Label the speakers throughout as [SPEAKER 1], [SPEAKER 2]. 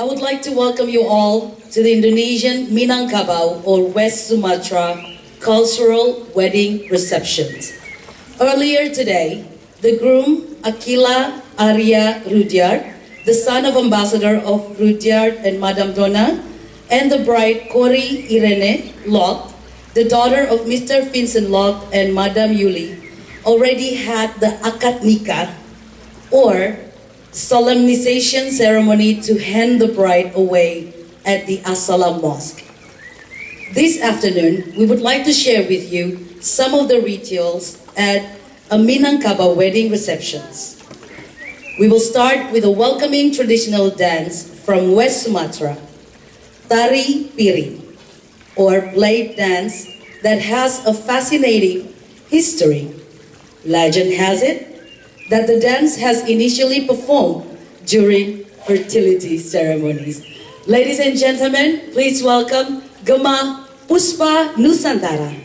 [SPEAKER 1] I would like to welcome you all to the Indonesian Minangkabau or West Sumatra cultural wedding receptions. Earlier today, the groom, Aquilla Arya Ruddyard, the son of Ambassador of Ruddyard and Madame Donna, and the bride Qory Locke, the daughter of Mr. Vincent Locke and Madame Yuli, already had the akad nikah, or solemnization ceremony to hand the bride away at the As-Salam Mosque. This afternoon, we would like to share with you some of the rituals at a Minangkabau wedding receptions. We will start with a welcoming traditional dance from West Sumatra, Tari Piring, or blade dance that has a fascinating history. Legend has it that the dance has initially performed during fertility ceremonies. Ladies and gentlemen, please welcome Gema Puspa Nusantara.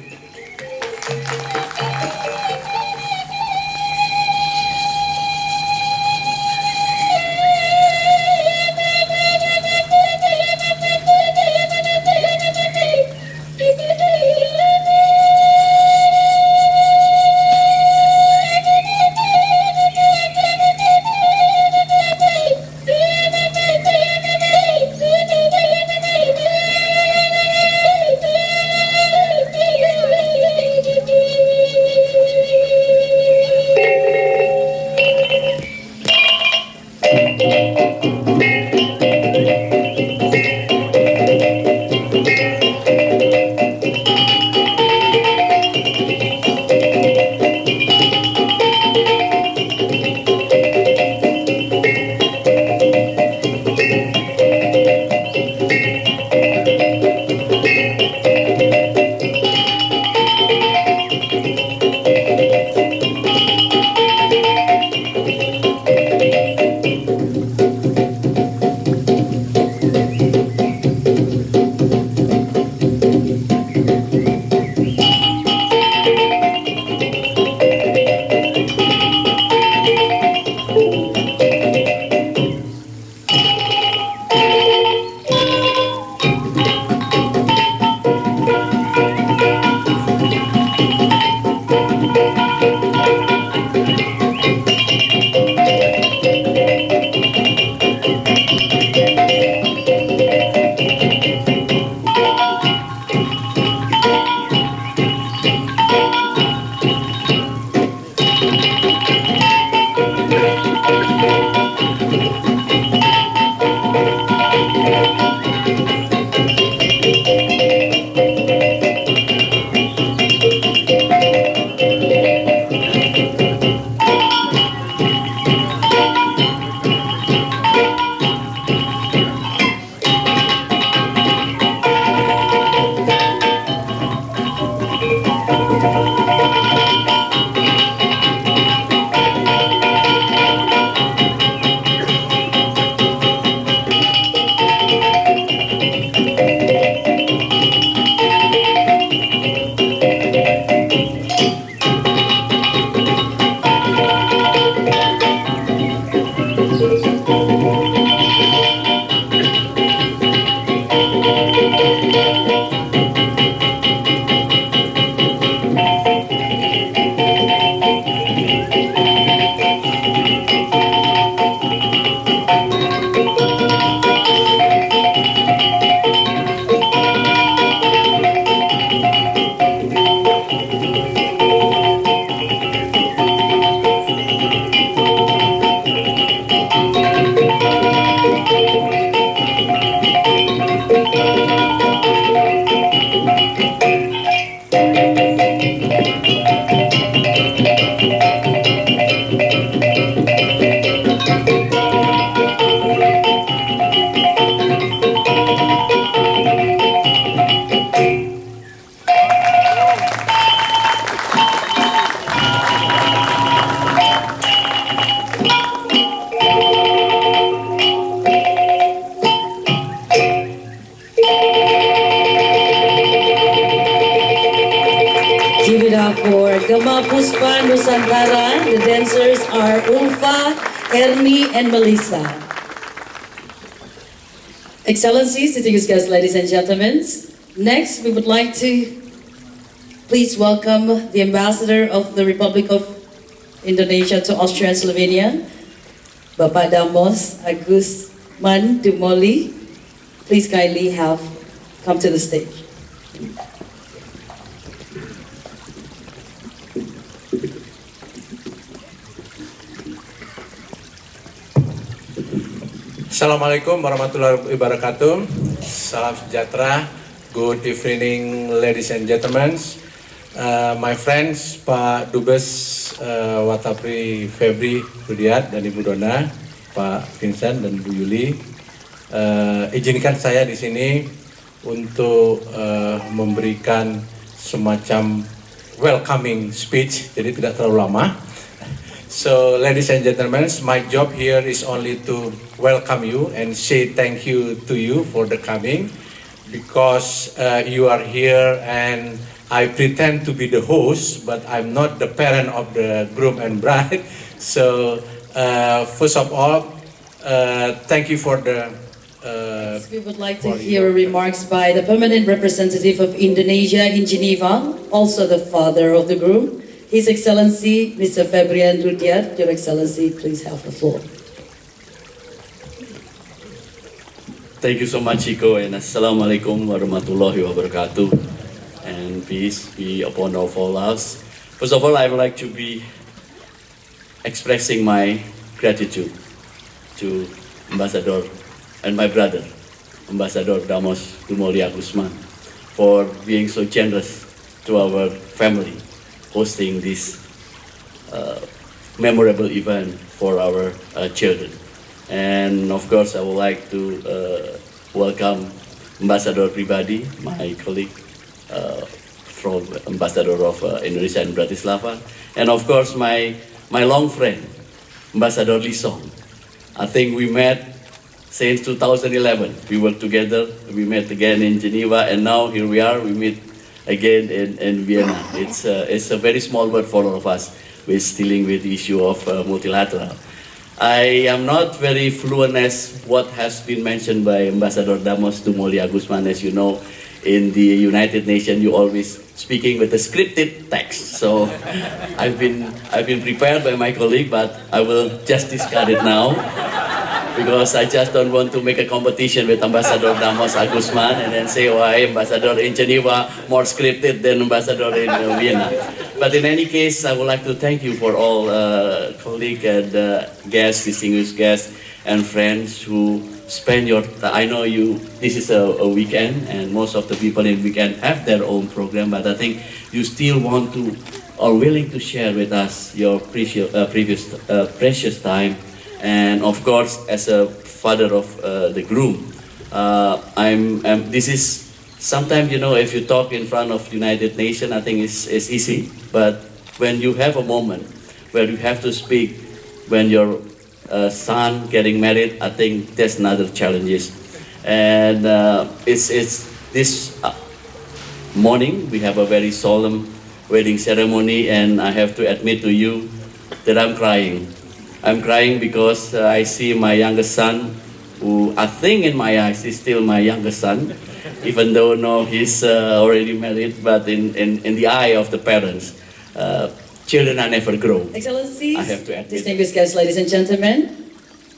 [SPEAKER 1] For Gema Puspa Nusantara, the dancers are Ulfa, Ernie, and Melissa. Excellencies, distinguished guests, ladies and gentlemen, next we would like to please welcome the Ambassador of the Republic of Indonesia to Austria and Slovenia, Bapak Damos Agusman Dumoli. Please kindly come to the stage.
[SPEAKER 2] Assalamualaikum warahmatullahi wabarakatuh. Salam sejahtera. Good evening, ladies and gentlemen. My friends, Pak Dubes Watapri Febri Ruddyard dan Ibu Dona, Pak Vincent dan Bu Yuli. Izinkan saya di sini untuk memberikan semacam welcoming speech, jadi tidak terlalu lama. So, ladies and gentlemen, my job here is only to welcome you and say thank you to you for the coming, because you are here and I pretend to be the host, but I'm not the parent of the groom and bride. So, first of all, thank you for the...
[SPEAKER 1] We would like to hear remarks by the permanent representative of Indonesia in Geneva, also the father of the groom, His Excellency Mr. Fabian Ruddyard. Your Excellency, please have the floor.
[SPEAKER 3] Thank you so much, Chico, and Assalamualaikum warahmatullahi wabarakatuh, and peace be upon all of us. First of all, I would like to be expressing my gratitude to Ambassador and my brother, Ambassador Damos Dumoli Agusman, for being so generous to our family, hosting this memorable event for our children. And of course, I would like to welcome Ambassador Pribadi, my colleague from Ambassador of Indonesia in Bratislava, and of course my long friend, Ambassador Lisong. I think we met since 2011. We worked together, we met again in Geneva, and now here we are, we meet again in Vienna. It's a very small word for all of us with dealing with the issue of multilateral. I am not very fluent as what has been mentioned by Ambassador Damos Dumoli Agusman. As you know, in the United Nations, you always speaking with a scripted text. So I've been prepared by my colleague, but I will just discard it now, because I just don't want to make a competition with Ambassador Damos Agusman and then say, why Ambassador in Geneva more scripted than Ambassador in Vienna. But in any case, I would like to thank you for all colleagues and guests, distinguished guests and friends who spend your time. I know this is a weekend and most of the people in weekend have their own program, but I think you still want to or willing to share with us your precious time. And of course, as a father of the groom, this is sometimes, you know, if you talk in front of United Nations, I think it's easy. But when you have a moment where you have to speak, when your son getting married, I think there's another challenges. And it's this morning we have a very solemn wedding ceremony, and I have to admit to you that I'm crying. I'm crying because I see my youngest son, who I think in my eyes is still my youngest son, even though no, he's already married, but in the eye of the parents, children are never grow.
[SPEAKER 1] Excellencies,
[SPEAKER 3] I have to admit.
[SPEAKER 1] Distinguished guests, ladies and gentlemen,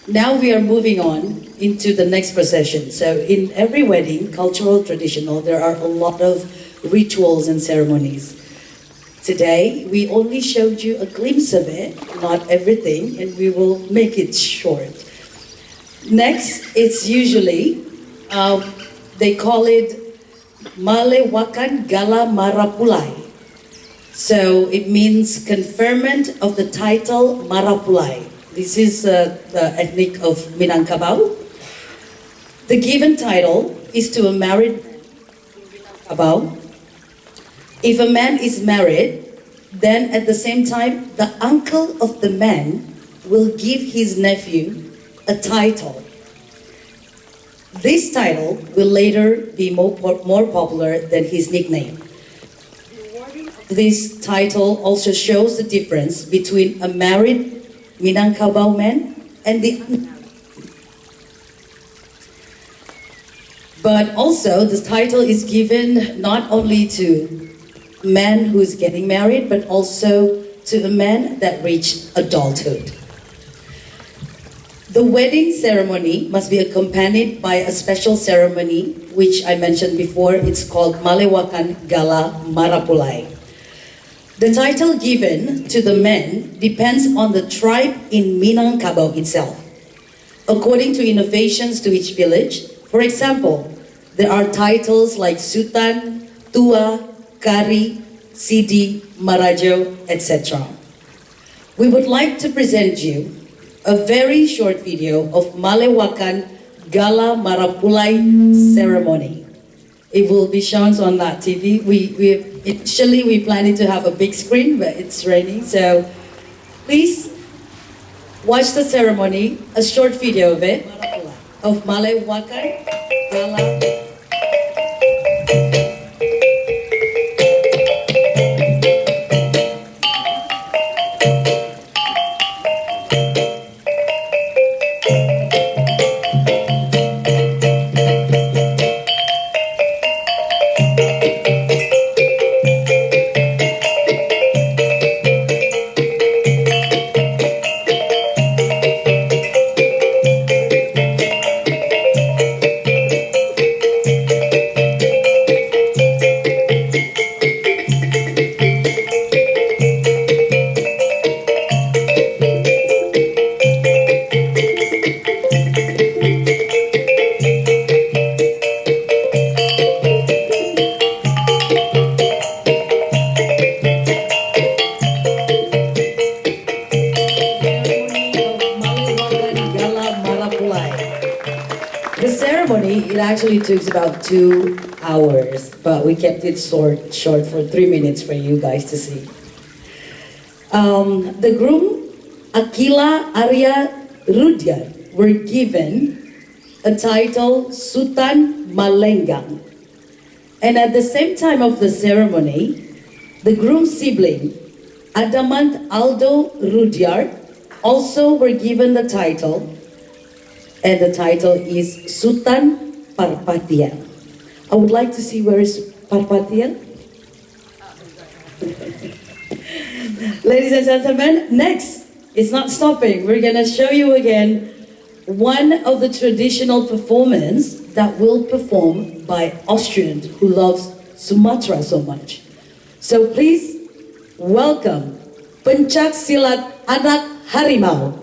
[SPEAKER 1] now we are moving on into the next procession. So in every wedding, cultural, traditional, there are a lot of rituals and ceremonies. Today, we only showed you a glimpse of it, not everything, and we will make it short. Next, it's usually, they call it Malewakan Gala Marapulai. So it means conferment of the title Marapulai. This is the ethnic of Minangkabau. The given title is to a married man in Minangkabau. If a man is married, then at the same time, the uncle of the man will give his nephew a title. This title will later be more popular than his nickname. This title also shows the difference between a married Minangkabau man and the But also, this title is given not only to a man who's getting married, but also to a man that reached adulthood. The wedding ceremony must be accompanied by a special ceremony, which I mentioned before. It's called Malewakan Gala Marapulai. The title given to the men depends on the tribe in Minangkabau itself. According to innovations to each village, for example, there are titles like Sultan, Tua, Kari, Sidi, Marajo, etc. We would like to present you a very short video of Malewakan Gala Marapulai ceremony. It will be shown on that TV. Initially we planned to have a big screen, but it's raining, so please watch the ceremony, a short video of it, of Malewakan Gala. It actually took about 2 hours, but we kept it short for 3 minutes for you guys to see. The groom, Aquilla Arya Ruddyard, were given a title Sultan Malenggang. And at the same time of the ceremony, the groom's sibling, Adamant Aldo Ruddyard, also were given the title, and the title is Sultan Parpatian. I would like to see where is Parpatian. Ladies and gentlemen, next, it's not stopping. We're gonna show you again one of the traditional performance that will perform by Austrian who loves Sumatra so much. So please welcome Pencak Silat Anak Harimau.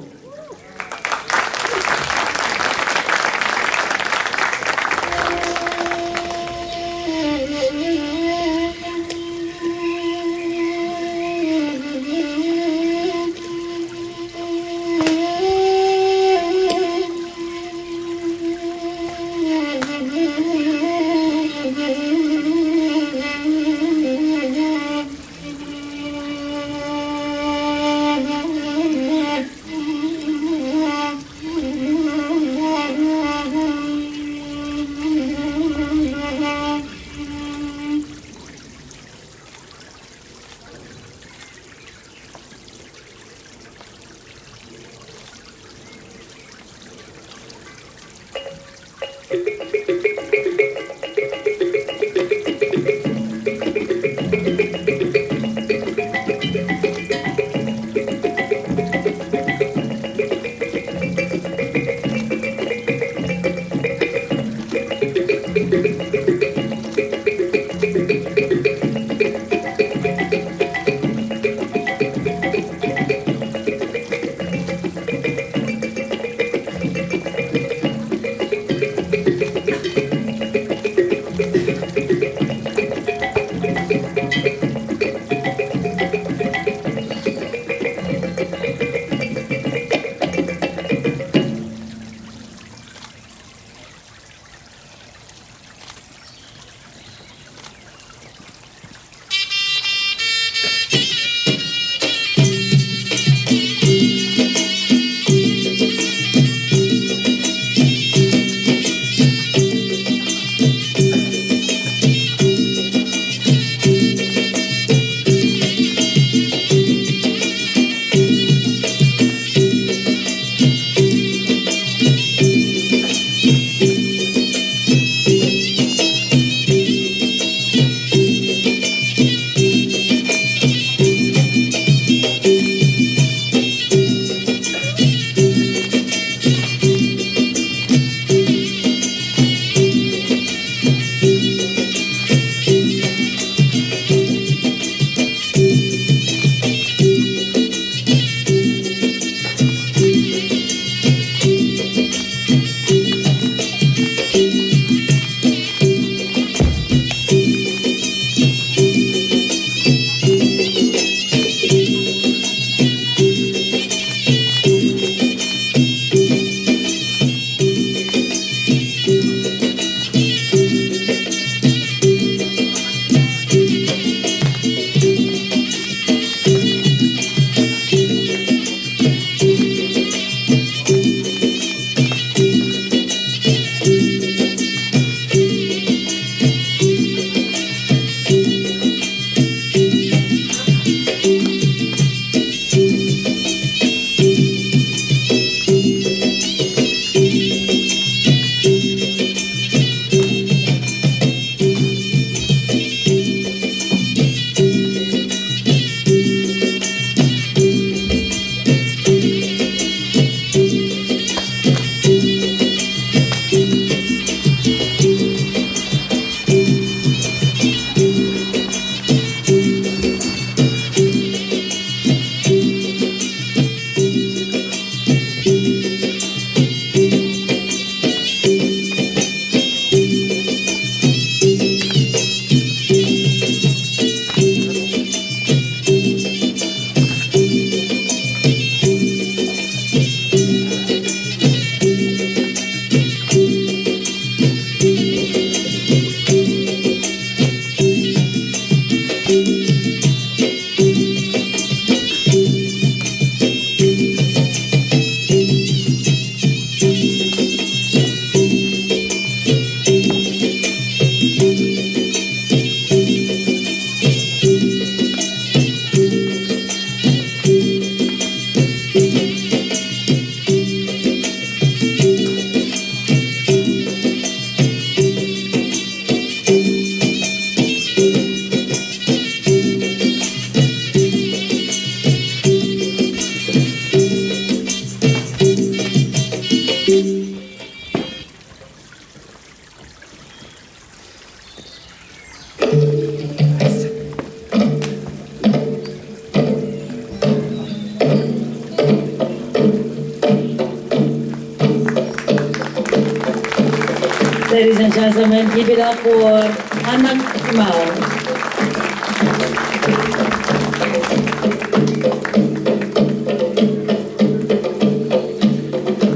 [SPEAKER 1] Ladies and gentlemen, give it up for Anak Mau.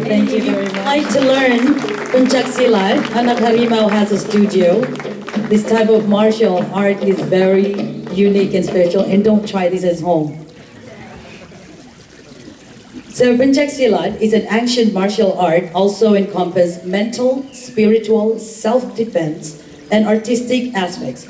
[SPEAKER 1] Thank you very much. If you'd like to learn Pencak Silat, Anak Harimau has a studio. This type of martial art is very unique and special, and don't try this at home. So Pencak Silat is an ancient martial art, also encompass mental, spiritual, self-defense, and artistic aspects.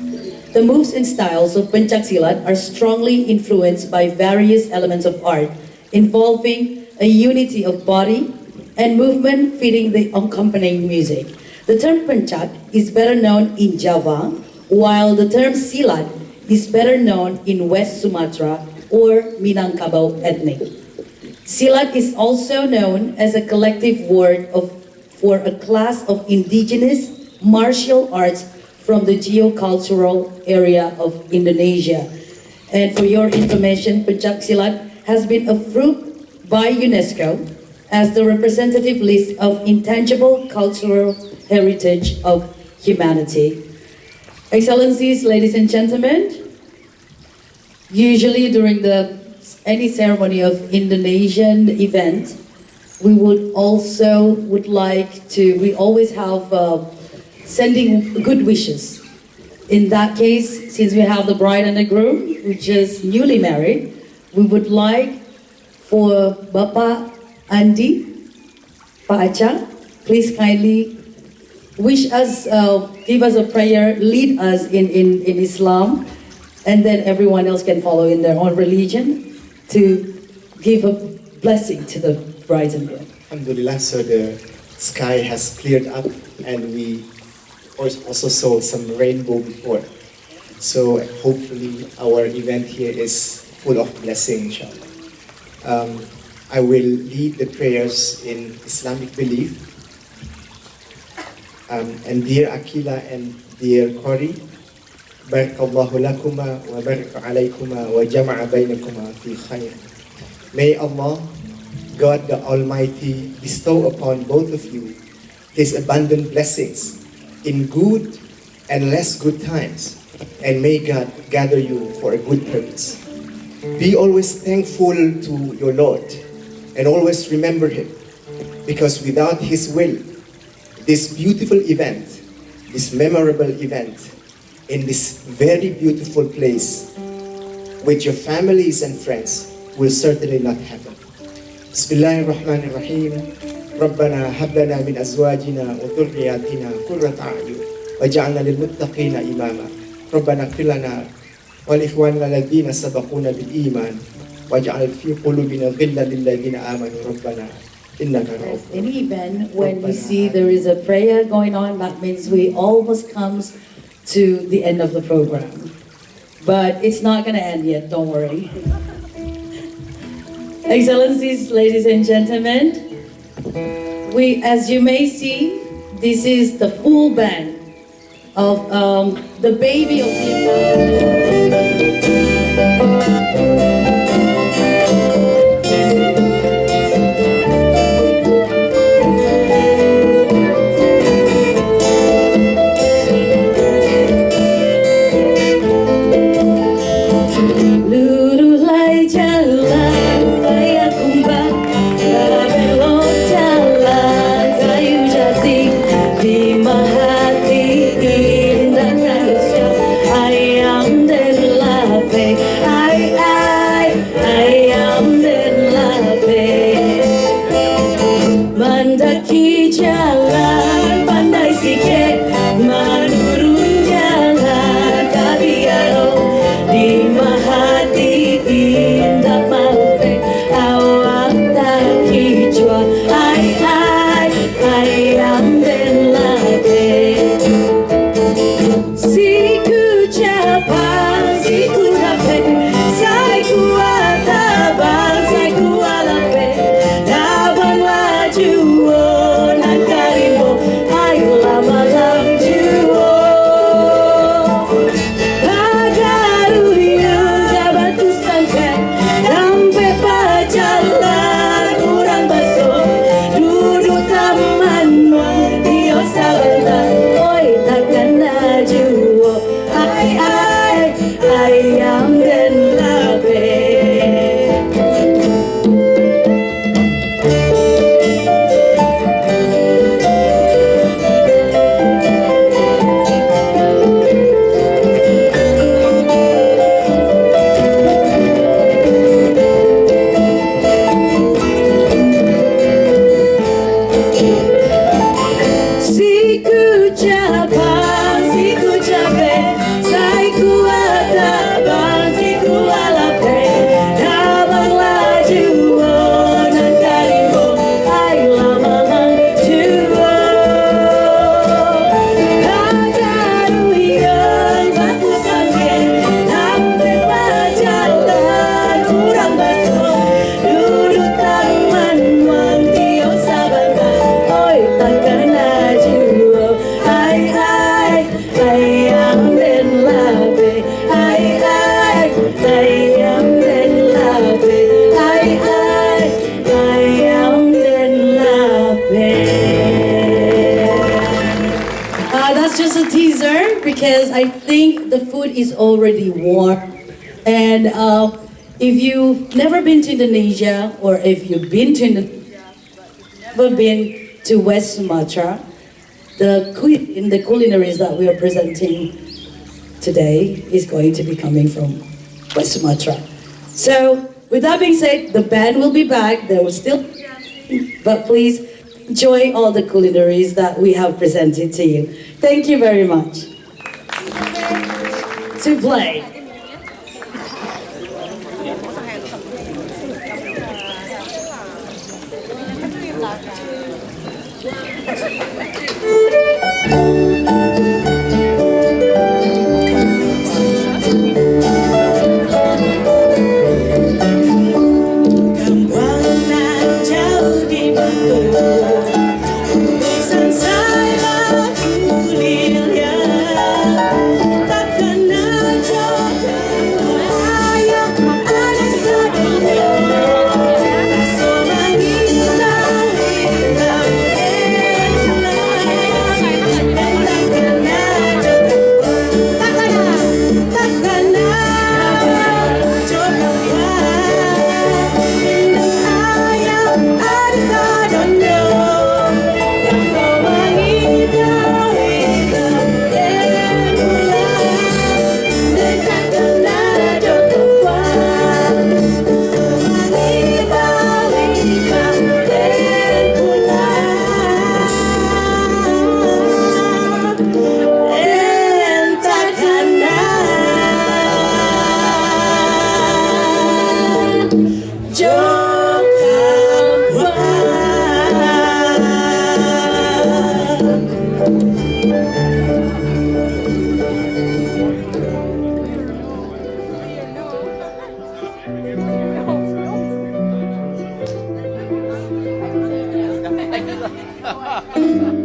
[SPEAKER 1] The moves and styles of Pencak Silat are strongly influenced by various elements of art, involving a unity of body and movement fitting the accompanying music. The term Pencak is better known in Java, while the term Silat is better known in West Sumatra or Minangkabau ethnic. Silat is also known as a collective word for a class of indigenous martial arts from the geocultural area of Indonesia. And for your information, Pencak Silat has been approved by UNESCO as the representative list of intangible cultural heritage of humanity. Excellencies, ladies and gentlemen, usually during any ceremony of Indonesian event, we always have sending good wishes. In that case, since we have the bride and the groom, which is newly married, we would like for Bapak Andi, Pak Acha, please kindly wish us, give us a prayer, lead us in Islam, and then everyone else can follow in their own religion to give a blessing to the bride and groom.
[SPEAKER 4] Alhamdulillah, so the sky has cleared up and we also saw some rainbow before. So hopefully our event here is full of blessing, inshallah. I will lead the prayers in Islamic belief. And dear Aquilla and dear Qory, Barakallahu lakuma wa baraka alaykuma wa jama'a bainakuma fi khair. May Allah, God the Almighty, bestow upon both of you His abundant blessings in good and less good times, and may God gather you for a good purpose. Be always thankful to your Lord and always remember Him, because without His will, this beautiful event, this memorable event, in this very beautiful place with your families and friends will certainly not happen. Bismillahirrahmanirrahim. Rabbana hab lana min azwajina wa dhurriyyatina qurrata a'yun waj'alna lil muttaqina imama. Rabbana ighfir lana wa li ikhwanina alladhina sabaquna bil iman waj'al fi qulubina ghillan lil ladzina amanu rabbana innaka ra'ufur.
[SPEAKER 1] In event, when you see there is a prayer going on, that means we almost comes to the end of the program. But it's not going to end yet, don't worry. Excellencies, ladies and gentlemen, as you may see, this is the full band of the baby of the That's just a teaser because I think the food is already warm. And if you've never been to Indonesia, or if you've been to Indonesia but you've never been to West Sumatra, the culinaries that we are presenting today is going to be coming from West Sumatra. So with that being said, the band will be back. They will still be dancing, but please enjoy all the culinaries that we have presented to you. Thank you very much. To play.
[SPEAKER 5] Thank you.